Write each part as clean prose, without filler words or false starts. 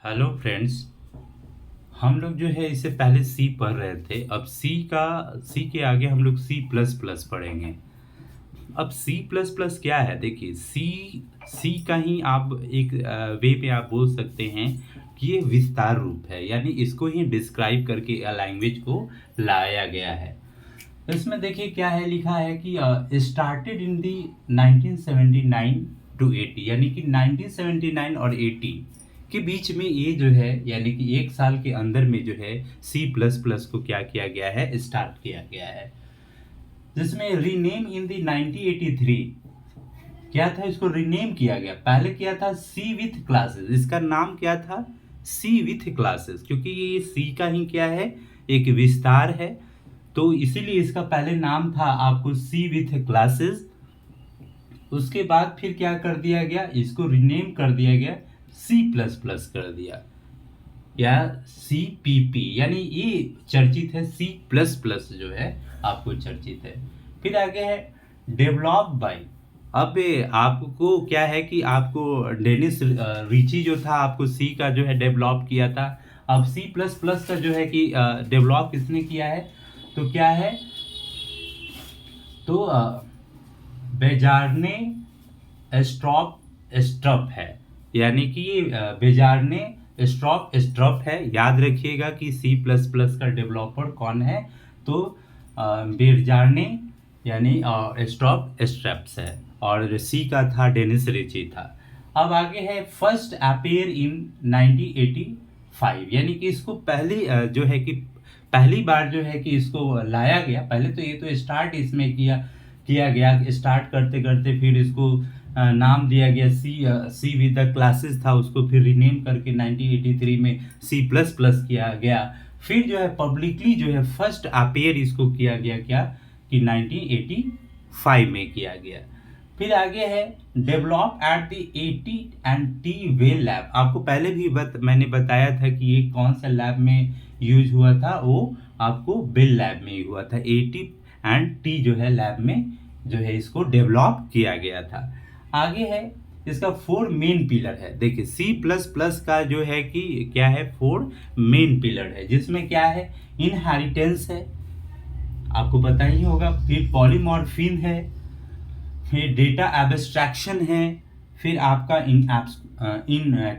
Hello friends. हम लोग जो है इससे पहले सी पढ़ रहे थे। अब सी के आगे हम लोग सी प्लस प्लस पढ़ेंगे। अब सी प्लस प्लस क्या है, देखिए सी का ही आप एक वे पे आप बोल सकते हैं कि ये विस्तार रूप है, यानी इसको ही डिस्क्राइब करके लैंग्वेज को लाया गया है। तो इसमें देखिए क्या है, लिखा है कि स्टार्टेड इन दी 1979 टू 80, यानी कि 1979 और 80 के बीच में ये जो है, यानी कि एक साल के अंदर में जो है सी प्लस प्लस को क्या किया गया है, स्टार्ट किया गया है। जिसमें रीनेम इन दी 1983 क्या था, इसको रीनेम किया गया। पहले क्या था, सी विथ क्लासेस, इसका नाम क्या था, सी विथ क्लासेस, क्योंकि ये सी का ही क्या है, एक विस्तार है। तो इसीलिए इसका पहले नाम था आपको सी विथ क्लासेस। उसके बाद फिर क्या कर दिया गया, इसको रीनेम कर दिया गया, सी प्लस प्लस कर दिया, या सी पी पी, यानी ये चर्चित है, सी प्लस प्लस जो है आपको चर्चित है। फिर आगे है डेवलप बाई। अब आपको क्या है कि आपको डेनिस रिची जो था, आपको सी का जो है डेवलप किया था। अब सी प्लस प्लस का जो है कि डेवलप किसने किया है, तो क्या है, तो बेजारने स्ट्रॉप स्ट्रप है, यानी कि ये बेजारने स्ट्रॉप स्ट्रप है। याद रखिएगा कि सी प्लस प्लस का डेवलपर कौन है, तो बेजारने यानी स्ट्रॉप स्ट्रप्स है, और सी का था डेनिस रिची था। अब आगे है फर्स्ट अपेयर इन 1985, यानी कि इसको पहली जो है कि पहली बार जो है कि इसको लाया गया। पहले तो ये तो स्टार्ट इसमें किया गया, स्टार्ट करते करते फिर इसको नाम दिया गया सी विद द क्लासेस था, उसको फिर रीनेम करके 1983 में सी प्लस प्लस किया गया। फिर जो है पब्लिकली जो है फर्स्ट अपेयर इसको किया गया, क्या कि 1985 में किया गया। फिर आगे है develop at the 80 and T way lab. आपको पहले भी मैंने बताया था कि ये कौन सा लैब में यूज हुआ था, वो आपको बेल लैब में ही हुआ था। 80 एंड टी जो है लैब में जो है इसको डेवलप किया गया था। आगे है इसका 4 मेन पिलर है। देखिए सी प्लस प्लस का जो है कि क्या है, 4 मेन पिलर है, जिसमें क्या है, इनहेरिटेंस है, आपको पता ही होगा, फिर पॉलीमॉर्फिन है, फिर डेटा एब्स्ट्रैक्शन है, फिर आपका इन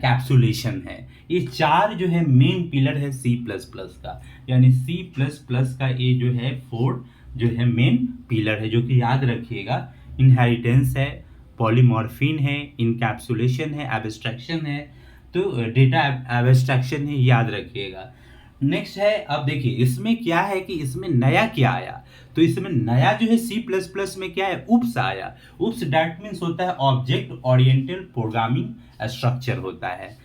कैप्सुलेशन है। ये 4 जो है मेन पिलर है सी प्लस प्लस का, यानी सी प्लस प्लस का ये जो है 4 जो है मेन पिलर है, जो कि याद रखिएगा, इनहेरिटेंस है, पॉलीमॉर्फिन है, इनकैप्सुलेशन है, एब्स्ट्रैक्शन है, तो डेटा एब्स्ट्रैक्शन है, याद रखिएगा। नेक्स्ट है, अब देखिए इसमें क्या है कि इसमें नया क्या आया, तो इसमें नया जो है सी प्लस प्लस में क्या है, उप्स आया। उप्स डैट मीन्स होता है ऑब्जेक्ट ओरिएंटेड प्रोग्रामिंग स्ट्रक्चर होता है,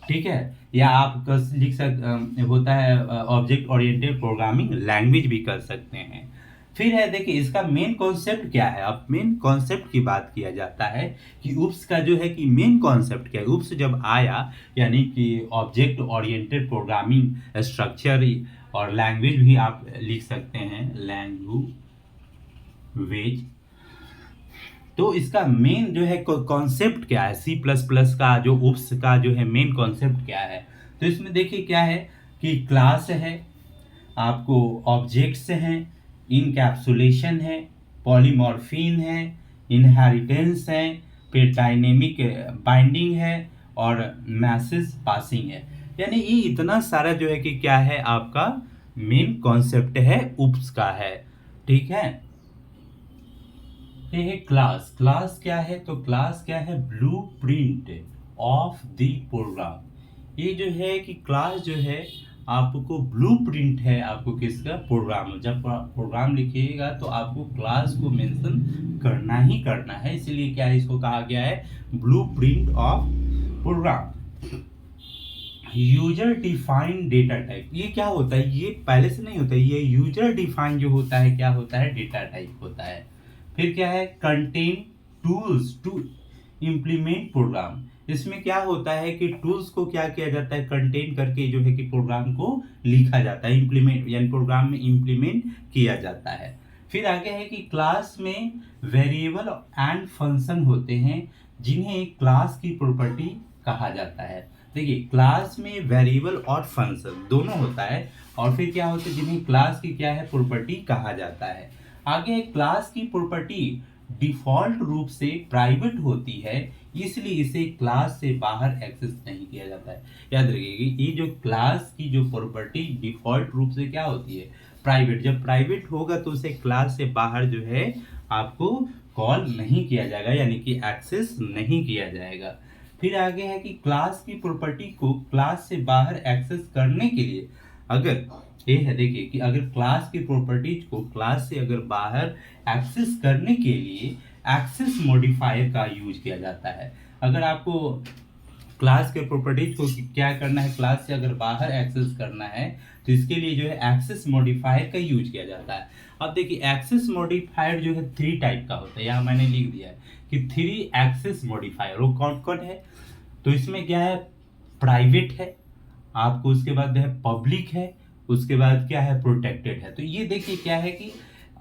ठीक है, या आप लिख सकते होता है ऑब्जेक्ट ओरिएंटेड प्रोग्रामिंग लैंग्वेज भी कर सकते हैं। फिर है देखिए इसका मेन कॉन्सेप्ट क्या है। अब मेन कॉन्सेप्ट की बात किया जाता है कि उप्स का जो है कि मेन कॉन्सेप्ट क्या है। उप्स जब आया, यानी कि ऑब्जेक्ट ओरिएंटेड प्रोग्रामिंग स्ट्रक्चर, और लैंग्वेज भी आप लिख सकते हैं, लैंग्वेज। तो इसका मेन जो है कॉन्सेप्ट क्या है, सी प्लस प्लस का जो उप्स का जो है मेन कॉन्सेप्ट क्या है, तो इसमें देखिए क्या है कि क्लास है, आपको ऑब्जेक्ट्स हैं, इनकैप्सुलेशन है, पॉलीमॉर्फिन है, इनहेरिटेंस है, फिर डायनेमिक बाइंडिंग है, और मैसेज पासिंग है। यानी ये इतना सारा जो है कि क्या है, आपका मेन कॉन्सेप्ट है उप्स का है, ठीक है। ये है क्लास। क्लास क्या है, तो क्लास क्या है, ब्लूप्रिंट ऑफ द प्रोग्राम। ये जो है कि क्लास जो है आपको ब्लूप्रिंट है, आपको किसका, प्रोग्राम। जब प्रोग्राम लिखिएगा तो आपको क्लास को मेंशन करना ही करना है, इसलिए क्या है, इसको कहा गया है blueprint of program. User defined data type, ये क्या होता है, ये पहले से नहीं होता है, ये यूजर डिफाइन जो होता है, क्या होता है, डेटा टाइप होता है। फिर क्या है, contain tools to implement program. इसमें क्या होता है कि टूल्स को क्या किया जाता है, कंटेन करके जो है कि प्रोग्राम को लिखा जाता है, इम्प्लीमेंट यानी प्रोग्राम में इम्प्लीमेंट किया जाता है। फिर आगे है कि क्लास में वेरिएबल एंड फंक्शन होते हैं, जिन्हें क्लास की प्रॉपर्टी कहा जाता है। देखिए क्लास में वेरिएबल और फंक्शन दोनों होता है, और फिर क्या होता है जिन्हें क्लास की क्या है प्रॉपर्टी कहा जाता है। आगे क्लास की प्रॉपर्टी डिफॉल्ट रूप से प्राइवेट होती है, इसलिए इसे क्लास से बाहर एक्सेस नहीं किया जाता है। याद रखिएगा ये जो क्लास की जो प्रॉपर्टी डिफॉल्ट रूप से क्या होती है प्राइवेट, जब प्राइवेट होगा तो उसे क्लास से बाहर जो है आपको कॉल नहीं किया जाएगा, यानी कि एक्सेस नहीं किया जाएगा। फिर आगे है कि क्लास की प्रॉपर्टी को क्लास से बाहर एक्सेस करने के लिए, अगर ये है देखिए कि अगर क्लास की प्रॉपर्टीज को क्लास से अगर बाहर एक्सेस करने के लिए एक्सेस मॉडिफायर का यूज किया जाता है। अगर आपको क्लास के प्रॉपर्टीज को क्या करना है, क्लास से अगर बाहर एक्सेस करना है तो इसके लिए जो है एक्सेस मॉडिफायर का यूज किया जाता है। अब देखिए एक्सेस मॉडिफायर जो है 3 टाइप का होता है, यहाँ मैंने लिख दिया है कि 3 एक्सेस मॉडिफायर। वो कौन कौन है, तो इसमें क्या है प्राइवेट है आपको, उसके बाद है पब्लिक है, उसके बाद क्या है प्रोटेक्टेड है। तो ये देखिए क्या है कि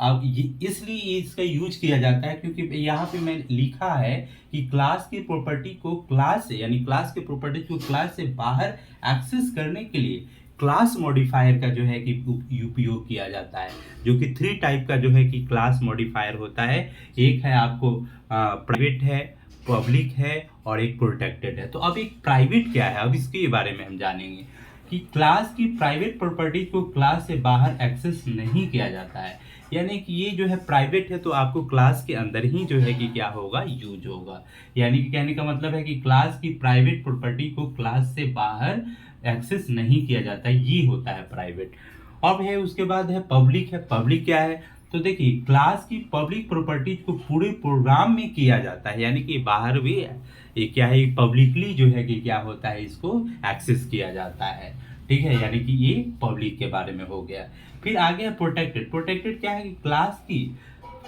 अब ये इसलिए इसका यूज किया जाता है क्योंकि यहाँ पे मैं लिखा है कि क्लास की प्रॉपर्टी को क्लास से, यानी क्लास की प्रॉपर्टी को क्लास से बाहर एक्सेस करने के लिए क्लास मॉडिफायर का जो है कि उपयोग किया जाता है, जो कि 3 टाइप का जो है कि क्लास मॉडिफायर होता है। एक है आपको प्राइवेट है, पब्लिक है और एक प्रोटेक्टेड है। तो अब एक प्राइवेट क्या है, अब इसके बारे में हम जानेंगे कि क्लास की प्राइवेट प्रॉपर्टी को क्लास से बाहर एक्सेस नहीं किया जाता है, यानी कि ये जो है प्राइवेट है तो आपको क्लास के अंदर ही जो है कि क्या होगा यूज होगा। यानी कि कहने का मतलब है कि क्लास की प्राइवेट प्रॉपर्टी को क्लास से बाहर एक्सेस नहीं किया जाता है, ये होता है प्राइवेट। अब है उसके बाद है पब्लिक। है पब्लिक क्या है, तो देखिए क्लास की पब्लिक प्रॉपर्टीज को पूरे प्रोग्राम में किया जाता है, यानी कि बाहर भी ये क्या है पब्लिकली जो है कि क्या होता है इसको एक्सेस किया जाता है। ठीक है, यानी कि ये पब्लिक के बारे में हो गया। फिर आगे है प्रोटेक्टेड। प्रोटेक्टेड क्या है कि क्लास की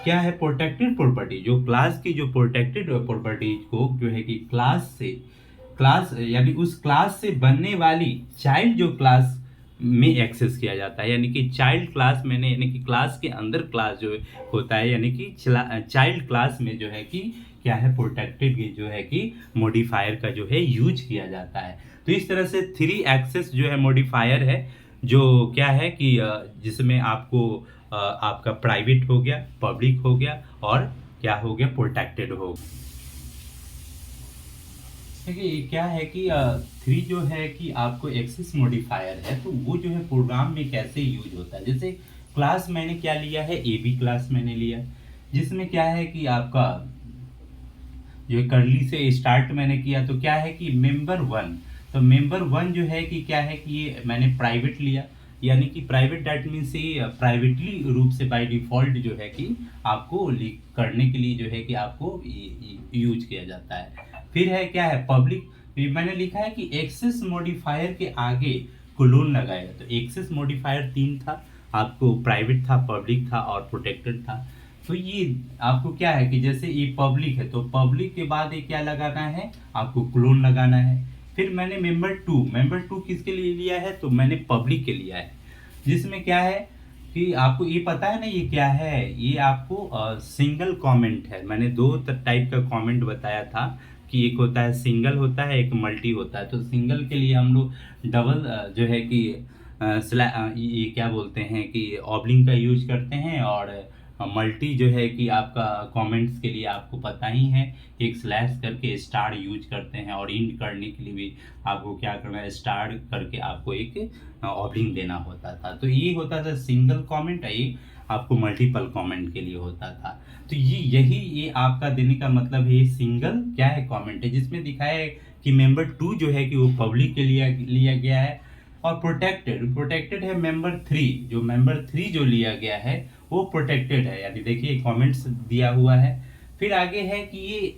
क्या है प्रोटेक्टेड प्रॉपर्टी, जो क्लास की जो प्रोटेक्टेड प्रॉपर्टीज को जो है कि क्लास यानी उस क्लास से बनने वाली चाइल्ड जो क्लास में एक्सेस किया जाता है, यानी कि चाइल्ड क्लास मैंने यानी कि क्लास के अंदर क्लास जो होता है, यानी कि चाइल्ड क्लास में जो है कि क्या है प्रोटेक्टेड जो है कि मॉडिफायर का जो है यूज किया जाता है। तो इस तरह से 3 एक्सेस जो है मॉडिफायर है, जो क्या है कि जिसमें आपको आपका प्राइवेट हो गया, पब्लिक हो गया और क्या हो गया प्रोटेक्टेड हो गया। देखिए क्या है कि 3 जो है कि आपको एक्सेस मॉडिफायर है, तो वो जो है प्रोग्राम में कैसे यूज होता है। जैसे क्लास मैंने क्या लिया है, ए बी क्लास मैंने लिया, जिसमें क्या है कि आपका जो करली से स्टार्ट मैंने किया, तो क्या है कि मेंबर 1, तो मेंबर 1 जो है कि क्या है कि ये मैंने प्राइवेट लिया, यानी कि प्राइवेट डैट मीन्स ये प्राइवेटली रूप से बाय डिफॉल्ट जो है कि आपको करने के लिए जो है कि आपको यूज किया जाता है। फिर है क्या है पब्लिक, मैंने लिखा है कि एक्सेस मॉडिफायर के आगे कोलोन लगाएगा। तो एक्सेस मॉडिफायर 3 था आपको, प्राइवेट था, पब्लिक था और प्रोटेक्टेड था। तो ये आपको क्या है कि जैसे ये पब्लिक है तो पब्लिक के बाद ये क्या लगाना है आपको क्लोन लगाना है। फिर मैंने मेंबर टू किसके लिए लिया है, तो मैंने पब्लिक के लिया है, जिसमें क्या है कि आपको ये पता है ना ये क्या है, ये आपको सिंगल कमेंट है। मैंने 2 टाइप का कमेंट बताया था कि एक होता है सिंगल होता है, एक मल्टी होता है। तो सिंगल के लिए हम लोग डबल जो है कि ये क्या बोलते हैं कि ऑबलिंग का यूज करते हैं, और मल्टी जो है कि आपका कमेंट्स के लिए आपको पता ही है कि एक स्लैश करके स्टार यूज करते हैं, और इंड करने के लिए भी आपको क्या करना है स्टार करके आपको एक ऑबलिंग देना होता था। तो ये होता था सिंगल कमेंट, ये आपको मल्टीपल कमेंट के लिए होता था। तो ये आपका देने का मतलब है, ये सिंगल क्या है कमेंट है, जिसमें दिखाया है कि मेंबर 2 जो है कि वो पब्लिक के लिए लिया गया है। और प्रोटेक्टेड है मेंबर 3, जो मेंबर 3 जो लिया गया है वो प्रोटेक्टेड है, यानी देखिए कमेंट्स दिया हुआ है। फिर आगे है कि ये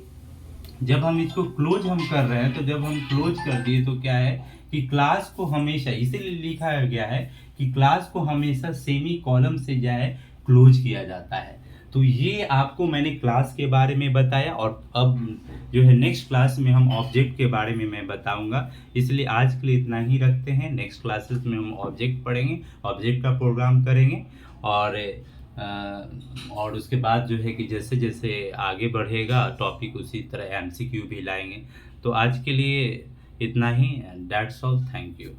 जब हम इसको क्लोज हम कर रहे हैं, तो जब हम क्लोज कर दिए तो क्या है कि क्लास को हमेशा इसीलिए लिखा गया है कि क्लास को हमेशा सेमी कॉलम से जो है क्लोज किया जाता है। तो ये आपको मैंने क्लास के बारे में बताया, और अब जो है नेक्स्ट क्लास में हम ऑब्जेक्ट के बारे में मैं बताऊंगा। इसलिए आज के लिए इतना ही रखते हैं, नेक्स्ट क्लासेस में हम ऑब्जेक्ट पढ़ेंगे, ऑब्जेक्ट का प्रोग्राम करेंगे, और और उसके बाद जो है कि जैसे जैसे आगे बढ़ेगा टॉपिक उसी तरह एमसीक्यू भी लाएंगे। तो आज के लिए इतना ही, दैट्स ऑल, थैंक यू।